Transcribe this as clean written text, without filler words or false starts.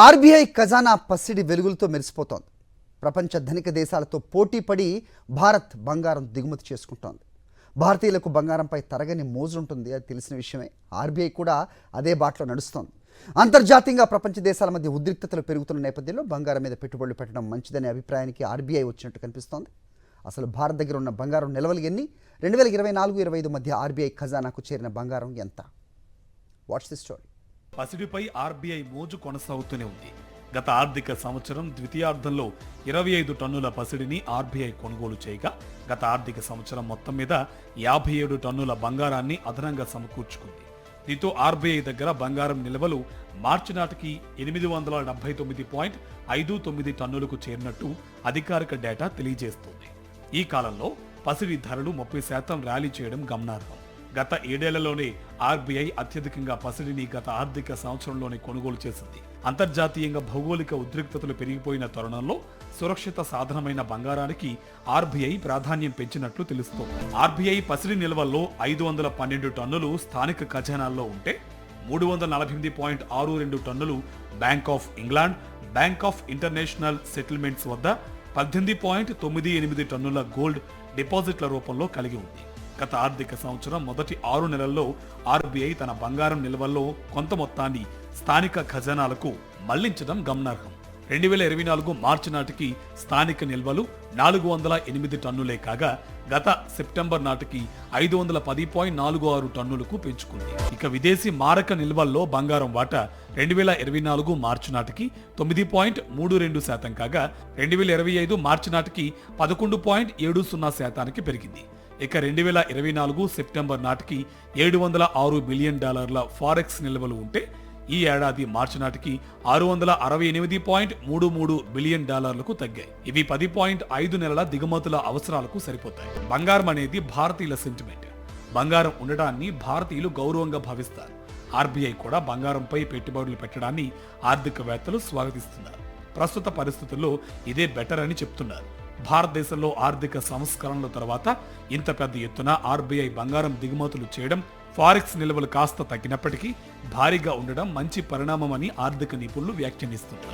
RBI ఖజానా పసిడి వెలుగులతో మెరిసిపోతోంది. ప్రపంచ ధనిక దేశాలతో పోటీ పడి భారత్ బంగారం దిగుమతి చేసుకుంటోంది. భారతీయులకు బంగారంపై తరగని మోజుంటుంది, అది తెలిసిన విషయమే. ఆర్బీఐ కూడా అదే బాటలో నడుస్తోంది. అంతర్జాతీయంగా ప్రపంచ దేశాల మధ్య ఉద్రిక్తతలు పెరుగుతున్న నేపథ్యంలో బంగారం మీద పెట్టుబడులు పెట్టడం మంచిదనే అభిప్రాయానికి ఆర్బీఐ వచ్చినట్టు కనిపిస్తోంది. అసలు భారత్ దగ్గర ఉన్న బంగారం నిల్వలు ఎన్ని? 2024-25 మధ్య ఆర్బీఐ ఖజానాకు చేరిన బంగారం ఎంత? What's the story? పసిడిపై ఆర్బీఐ మోజు కొనసాగుతూనే ఉంది. గత ఆర్థిక సంవత్సరం ద్వితీయార్థంలో 25 టన్నుల పసిడిని ఆర్బీఐ కొనుగోలు చేయగా, గత ఆర్థిక సంవత్సరం మొత్తం మీద 57 టన్నుల బంగారాన్ని అదనంగా సమకూర్చుకుంది. దీంతో ఆర్బీఐ దగ్గర బంగారం నిల్వలు మార్చి నాటికి 849.59 టన్నులకు చేరినట్టు అధికారిక డేటా తెలియజేస్తోంది. ఈ కాలంలో పసిడి ధరలు 30% ర్యాలీ చేయడం గమనార్హం. గత 7 ఏళ్లలోనే ఆర్బీఐ అత్యధికంగా పసిడిని గత ఆర్థిక సంవత్సరంలోనే కొనుగోలు చేసింది. అంతర్జాతీయంగా భౌగోళిక ఉద్రిక్తతలు పెరిగిపోయిన తరుణంలో సురక్షిత సాధనమైన బంగారానికి ఆర్బీఐ ప్రాధాన్యం పెంచినట్లు తెలుస్తోంది. ఆర్బీఐ పసిడి నిల్వల్లో 512 టన్నులు స్థానిక ఖజానాల్లో ఉంటే 348.62 టన్నులు bank of England, bank of international settlements వద్ద 18.98 టన్నుల గోల్డ్ డిపాజిట్ల రూపంలో కలిగి ఉంది. గత ఆర్థిక సంవత్సరం మొదటి 6 నెలల్లో ఆర్బీఐ తన బంగారం నిల్వల్లో కొంత మొత్తాన్ని స్థానిక ఖజానాలకు మళ్లించడం గమనార్హం. 2024 మార్చి నాటికి స్థానిక నిల్వలు 408 టన్నులే కాగా, గత సెప్టెంబర్ నాటికి 510.46 టన్నులకు పెంచుకుంది. ఇక విదేశీ మారక నిల్వల్లో బంగారం వాటా 2024 మార్చి నాటికి 9.32% కాగా, 2025 మార్చి నాటికి 11.70% పెరిగింది. ఇక 2024 సెప్టెంబర్ నాటికి $706 బిలియన్ ఫారెక్స్ నిల్వలు ఉంటే, ఈ ఏడాది మార్చి నాటికి $668.33 బిలియన్ తగ్గాయి. ఇవి 10.5 నెలల దిగుమతుల అవసరాలకు సరిపోతాయి. బంగారం అనేది భారతీయుల సెంటిమెంట్. బంగారం ఉండడాన్ని భారతీయులు గౌరవంగా భావిస్తారు. ఆర్బీఐ కూడా బంగారంపై పెట్టుబడులు పెట్టడాన్ని ఆర్థికవేత్తలు స్వాగతిస్తున్నారు. ప్రస్తుత పరిస్థితుల్లో ఇదే బెటర్ అని చెప్తున్నారు. భారతదేశంలో ఆర్థిక సంస్కరణల తర్వాత ఇంత పెద్ద ఎత్తున ఆర్బీఐ బంగారం దిగుమతులు చేయడం, ఫారెక్స్ నిల్వలు కాస్త తగ్గినప్పటికీ భారీగా ఉండడం మంచి పరిణామమని ఆర్థిక నిపుణులు వ్యాఖ్యానిస్తున్నారు.